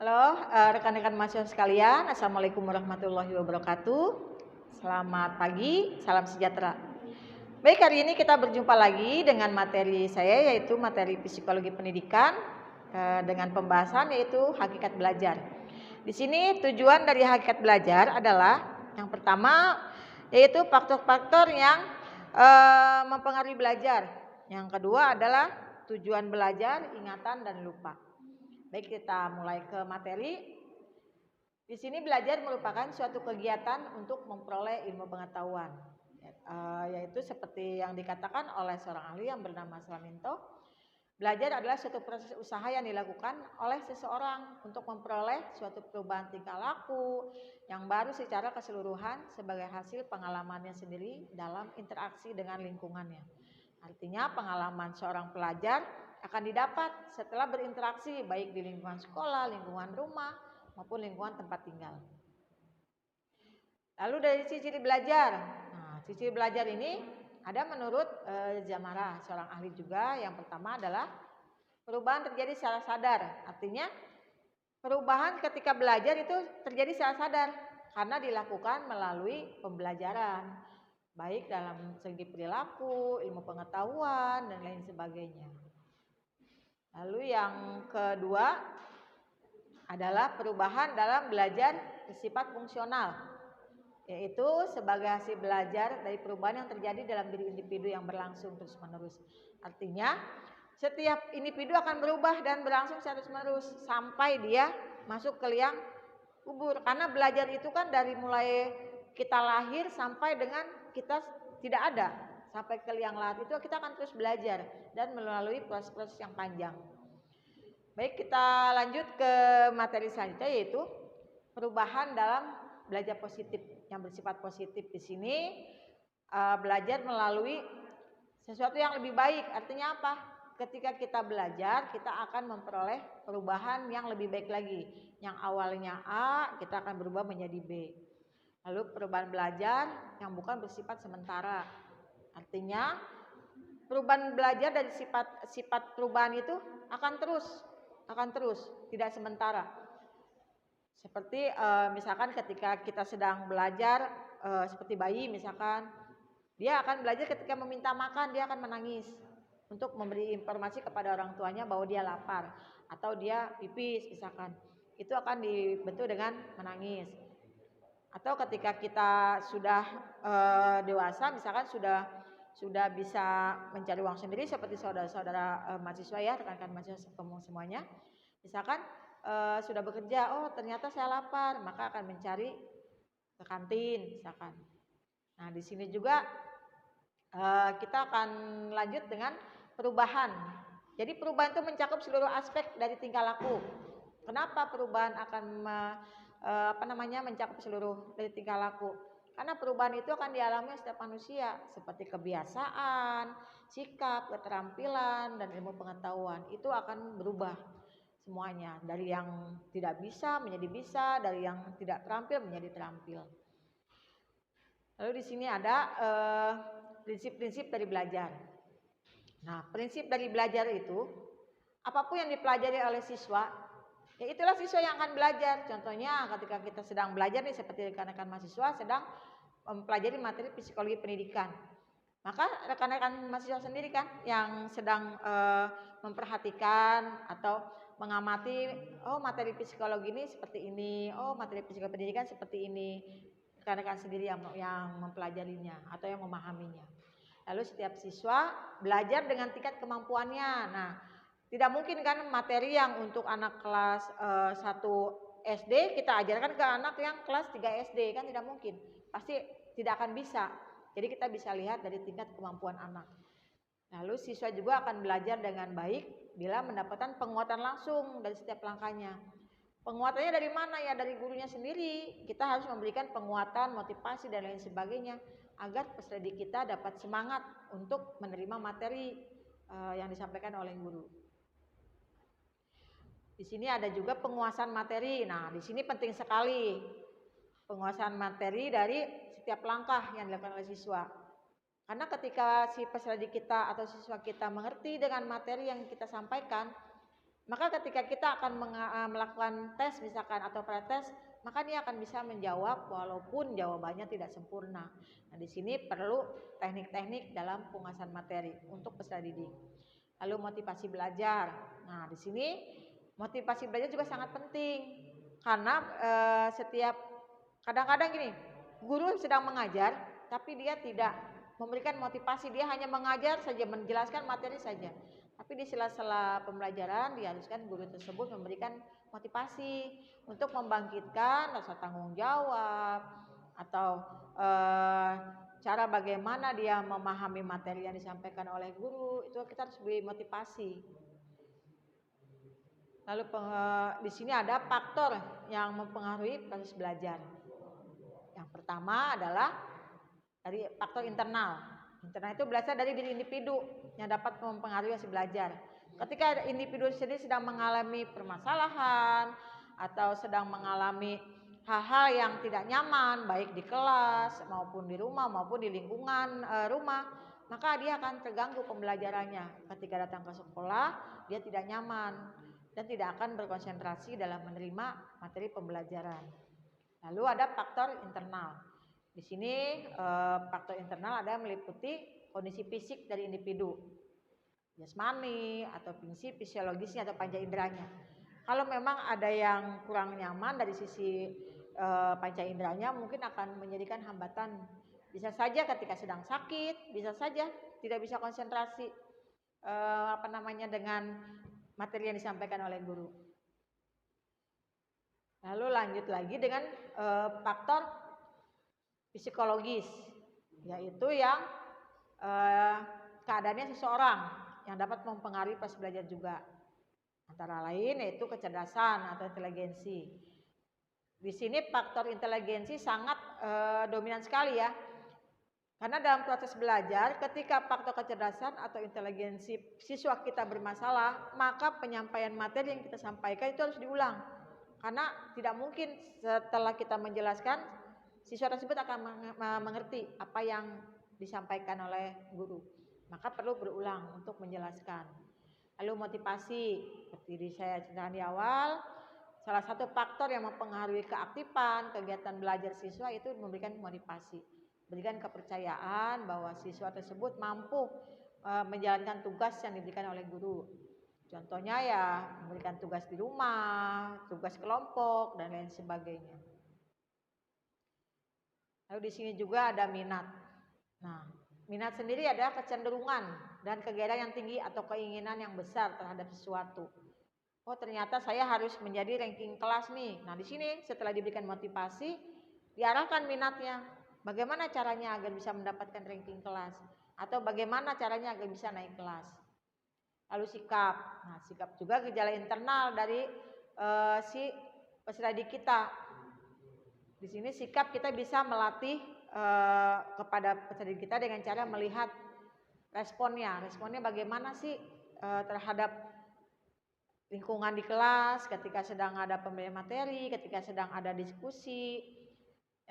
Halo, rekan-rekan mahasiswa sekalian. Assalamualaikum warahmatullahi wabarakatuh. Selamat pagi, salam sejahtera. Baik, hari ini kita berjumpa lagi dengan materi saya, yaitu materi psikologi pendidikan dengan pembahasan yaitu hakikat belajar. Di sini tujuan dari hakikat belajar adalah yang pertama yaitu faktor-faktor yang mempengaruhi belajar. Yang kedua adalah tujuan belajar, ingatan dan lupa. Baik, kita mulai ke materi. Di sini belajar merupakan suatu kegiatan untuk memperoleh ilmu pengetahuan, yaitu seperti yang dikatakan oleh seorang ahli yang bernama Slaminto. Belajar adalah suatu proses usaha yang dilakukan oleh seseorang untuk memperoleh suatu perubahan tingkah laku yang baru secara keseluruhan sebagai hasil pengalamannya sendiri dalam interaksi dengan lingkungannya. Artinya pengalaman seorang pelajar akan didapat setelah berinteraksi baik di lingkungan sekolah, lingkungan rumah, maupun lingkungan tempat tinggal. Lalu dari ciri-ciri belajar. Nah, ciri-ciri belajar ini ada menurut Jamara, seorang ahli juga. Yang pertama adalah perubahan terjadi secara sadar. Artinya perubahan ketika belajar itu terjadi secara sadar karena dilakukan melalui pembelajaran. Baik dalam segi perilaku, ilmu pengetahuan, dan lain sebagainya. Lalu yang kedua adalah perubahan dalam belajar bersifat fungsional, yaitu sebagai hasil belajar dari perubahan yang terjadi dalam diri individu yang berlangsung terus-menerus. Artinya setiap individu akan berubah dan berlangsung terus-menerus sampai dia masuk ke liang kubur. Karena belajar itu kan dari mulai kita lahir sampai dengan kita tidak ada, sampai ke liang lahat itu kita akan terus belajar dan melalui proses-proses yang panjang. Baik, kita lanjut ke materi selanjutnya yaitu perubahan dalam belajar positif yang bersifat positif. Di sini belajar melalui sesuatu yang lebih baik. Artinya apa? Ketika kita belajar, kita akan memperoleh perubahan yang lebih baik lagi. Yang awalnya A, kita akan berubah menjadi B. Lalu perubahan belajar yang bukan bersifat sementara. Artinya perubahan belajar dari sifat perubahan itu akan terus, tidak sementara. Seperti misalkan ketika kita sedang belajar seperti bayi misalkan, dia akan belajar ketika meminta makan, dia akan menangis untuk memberi informasi kepada orang tuanya bahwa dia lapar atau dia pipis misalkan. Itu akan dibentuk dengan menangis. Atau ketika kita sudah dewasa misalkan sudah bisa mencari uang sendiri seperti saudara-saudara mahasiswa ya, rekan-rekan mahasiswa semuanya. Misalkan sudah bekerja, oh ternyata saya lapar, maka akan mencari ke kantin misalkan. Nah, di sini juga kita akan lanjut dengan perubahan. Jadi perubahan itu mencakup seluruh aspek dari tingkah laku. Kenapa perubahan akan mencakup seluruh dari tingkah laku? Karena perubahan itu akan dialami setiap manusia seperti kebiasaan, sikap, keterampilan, dan ilmu pengetahuan. Itu akan berubah semuanya, dari yang tidak bisa menjadi bisa, dari yang tidak terampil menjadi terampil. Lalu di sini ada prinsip-prinsip dari belajar. Nah, prinsip dari belajar itu apapun yang dipelajari oleh siswa, ya itulah siswa yang akan belajar. Contohnya ketika kita sedang belajar nih, seperti rekan-rekan mahasiswa sedang mempelajari materi psikologi pendidikan, maka rekan-rekan mahasiswa sendiri kan yang sedang memperhatikan atau mengamati, oh materi psikologi ini seperti ini, oh materi psikologi pendidikan seperti ini. Rekan-rekan sendiri yang mempelajarinya atau yang memahaminya. Lalu setiap siswa belajar dengan tingkat kemampuannya. Nah, tidak mungkin kan materi yang untuk anak kelas 1 SD kita ajarkan ke anak yang kelas 3 SD, kan tidak mungkin. Pasti tidak akan bisa. Jadi kita bisa lihat dari tingkat kemampuan anak. Lalu siswa juga akan belajar dengan baik bila mendapatkan penguatan langsung dari setiap langkahnya. Penguatannya dari mana ya? Dari gurunya sendiri. Kita harus memberikan penguatan, motivasi dan lain sebagainya agar peserta didik kita dapat semangat untuk menerima materi yang disampaikan oleh guru. Di sini ada juga penguasaan materi. Nah, di sini penting sekali penguasaan materi dari setiap langkah yang dilakukan oleh siswa. Karena ketika si peserta didik kita atau siswa kita mengerti dengan materi yang kita sampaikan, Maka ketika kita akan melakukan tes misalkan atau pretest, maka dia akan bisa menjawab walaupun jawabannya tidak sempurna. Nah, di sini perlu teknik-teknik dalam penguasaan materi untuk peserta didik. Lalu motivasi belajar. Nah, di sini motivasi belajar juga sangat penting karena setiap kadang-kadang gini, guru sedang mengajar tapi dia tidak memberikan motivasi, dia hanya mengajar saja, menjelaskan materi saja. Tapi di sela-sela pembelajaran diharuskan guru tersebut memberikan motivasi untuk membangkitkan rasa tanggung jawab atau cara bagaimana dia memahami materi yang disampaikan oleh guru, itu kita harus beri motivasi. Lalu di sini ada faktor yang mempengaruhi proses belajar. Yang pertama adalah dari faktor internal. Internal itu berasal dari diri individu yang dapat mempengaruhi hasil belajar. Ketika individu sendiri sedang mengalami permasalahan atau sedang mengalami hal-hal yang tidak nyaman, baik di kelas maupun di rumah maupun di lingkungan rumah, maka dia akan terganggu pembelajarannya. Ketika datang ke sekolah, dia tidak nyaman dan tidak akan berkonsentrasi dalam menerima materi pembelajaran. Lalu ada faktor internal. Di sini faktor internal ada meliputi kondisi fisik dari individu, jasmani atau fungsi fisiologisnya atau panca inderanya. Kalau memang ada yang kurang nyaman dari sisi panca inderanya, mungkin akan menjadikan hambatan. Bisa saja ketika sedang sakit, bisa saja tidak bisa konsentrasi dengan materi yang disampaikan oleh guru. Lalu lanjut lagi dengan faktor psikologis, yaitu yang keadaannya seseorang yang dapat mempengaruhi proses belajar juga. Antara lain yaitu kecerdasan atau inteligensi. Di sini faktor inteligensi sangat dominan sekali ya. Karena dalam proses belajar, ketika faktor kecerdasan atau inteligensi siswa kita bermasalah, maka penyampaian materi yang kita sampaikan itu harus diulang. Karena tidak mungkin setelah kita menjelaskan, siswa tersebut akan mengerti apa yang disampaikan oleh guru. Maka perlu berulang untuk menjelaskan. Lalu motivasi, seperti saya ceritakan di awal, salah satu faktor yang mempengaruhi keaktifan kegiatan belajar siswa itu memberikan motivasi. Berikan kepercayaan bahwa siswa tersebut mampu menjalankan tugas yang diberikan oleh guru. Contohnya ya memberikan tugas di rumah, tugas kelompok, dan lain sebagainya. Lalu di sini juga ada minat. Nah, minat sendiri adalah kecenderungan dan kegiatan yang tinggi atau keinginan yang besar terhadap sesuatu. Oh, ternyata saya harus menjadi ranking kelas nih. Nah, di sini setelah diberikan motivasi, diarahkan minatnya. Bagaimana caranya agar bisa mendapatkan ranking kelas? Atau bagaimana caranya agar bisa naik kelas? Lalu sikap. Nah, sikap juga gejala internal dari si peserta didik kita. Di sini sikap kita bisa melatih kepada peserta didik kita dengan cara melihat responnya. Responnya bagaimana sih terhadap lingkungan di kelas, ketika sedang ada pemberian materi, ketika sedang ada diskusi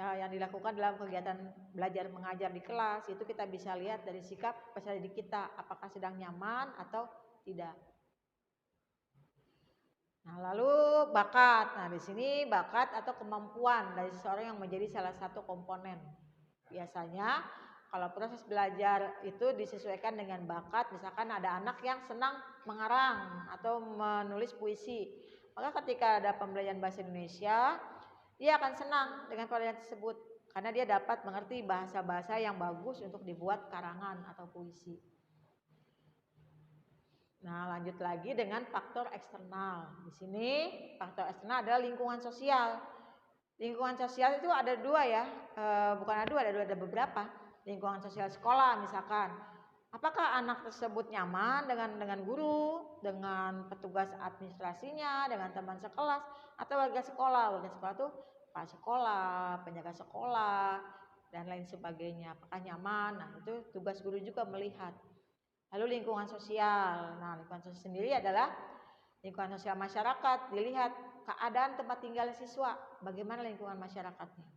yang dilakukan dalam kegiatan belajar mengajar di kelas, itu kita bisa lihat dari sikap peserta didik kita, apakah sedang nyaman atau tidak. Nah, lalu bakat. Nah, di sini bakat atau kemampuan dari seseorang yang menjadi salah satu komponen. Biasanya kalau proses belajar itu disesuaikan dengan bakat, misalkan ada anak yang senang mengarang atau menulis puisi. Maka ketika ada pembelajaran bahasa Indonesia, dia akan senang dengan pelajaran tersebut karena dia dapat mengerti bahasa-bahasa yang bagus untuk dibuat karangan atau puisi. Nah, lanjut lagi dengan faktor eksternal. Di sini faktor eksternal adalah lingkungan sosial. Lingkungan sosial itu ada dua ya, bukan ada beberapa. Lingkungan sosial sekolah misalkan. Apakah anak tersebut nyaman dengan guru, dengan petugas administrasinya, dengan teman sekelas, atau warga sekolah? Warga sekolah itu pak sekolah, penjaga sekolah, dan lain sebagainya. Apakah nyaman? Nah, itu tugas guru juga melihat. Lalu lingkungan sosial. Nah, lingkungan sosial sendiri adalah lingkungan sosial masyarakat. Dilihat keadaan tempat tinggal siswa, bagaimana lingkungan masyarakatnya.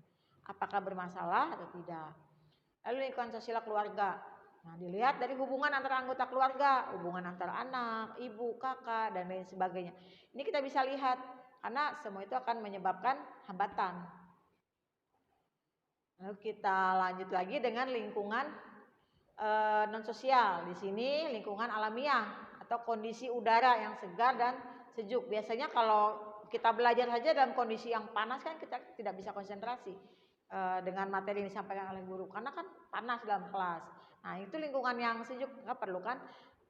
Apakah bermasalah atau tidak. Lalu lingkungan sosial keluarga. Nah, dilihat dari hubungan antara anggota keluarga, hubungan antara anak, ibu, kakak, dan lain sebagainya. Ini kita bisa lihat, karena semua itu akan menyebabkan hambatan. Lalu kita lanjut lagi dengan lingkungan non-sosial. Di sini lingkungan alamiah atau kondisi udara yang segar dan sejuk. Biasanya kalau kita belajar saja dalam kondisi yang panas kan kita tidak bisa konsentrasi dengan materi yang disampaikan oleh guru, karena kan panas dalam kelas. Nah, itu lingkungan yang sejuk, nggak perlukan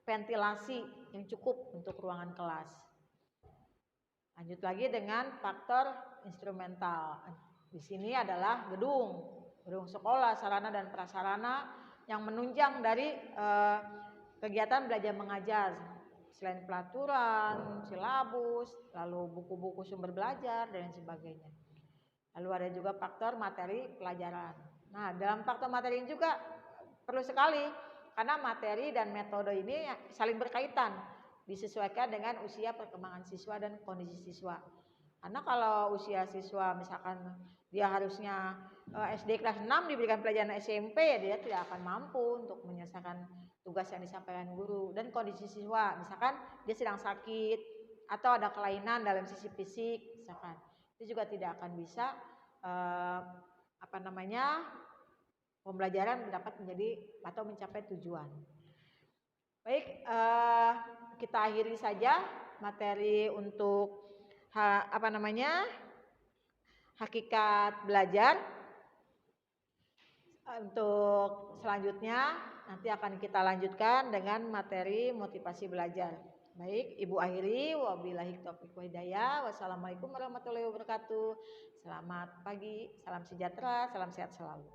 ventilasi yang cukup untuk ruangan kelas. Lanjut lagi dengan faktor instrumental. Di sini adalah gedung sekolah, sarana dan prasarana yang menunjang dari kegiatan belajar mengajar. Selain pelaturan, silabus, lalu buku-buku sumber belajar dan sebagainya. Lalu ada juga faktor materi pelajaran. Nah, dalam faktor materi ini juga perlu sekali, karena materi dan metode ini saling berkaitan, disesuaikan dengan usia perkembangan siswa dan kondisi siswa. Karena kalau usia siswa misalkan dia harusnya SD kelas 6 diberikan pelajaran SMP, dia tidak akan mampu untuk menyelesaikan tugas yang disampaikan guru. Dan kondisi siswa, misalkan dia sedang sakit atau ada kelainan dalam sisi fisik, misalkan, itu juga tidak akan bisa pembelajaran dapat menjadi atau mencapai tujuan. Baik, kita akhiri saja materi untuk hakikat belajar. Untuk selanjutnya nanti akan kita lanjutkan dengan materi motivasi belajar. Baik, Ibu akhiri, wabillahi taufiq wal hidayah. Wassalamualaikum warahmatullahi wabarakatuh. Selamat pagi, salam sejahtera, salam sehat selalu.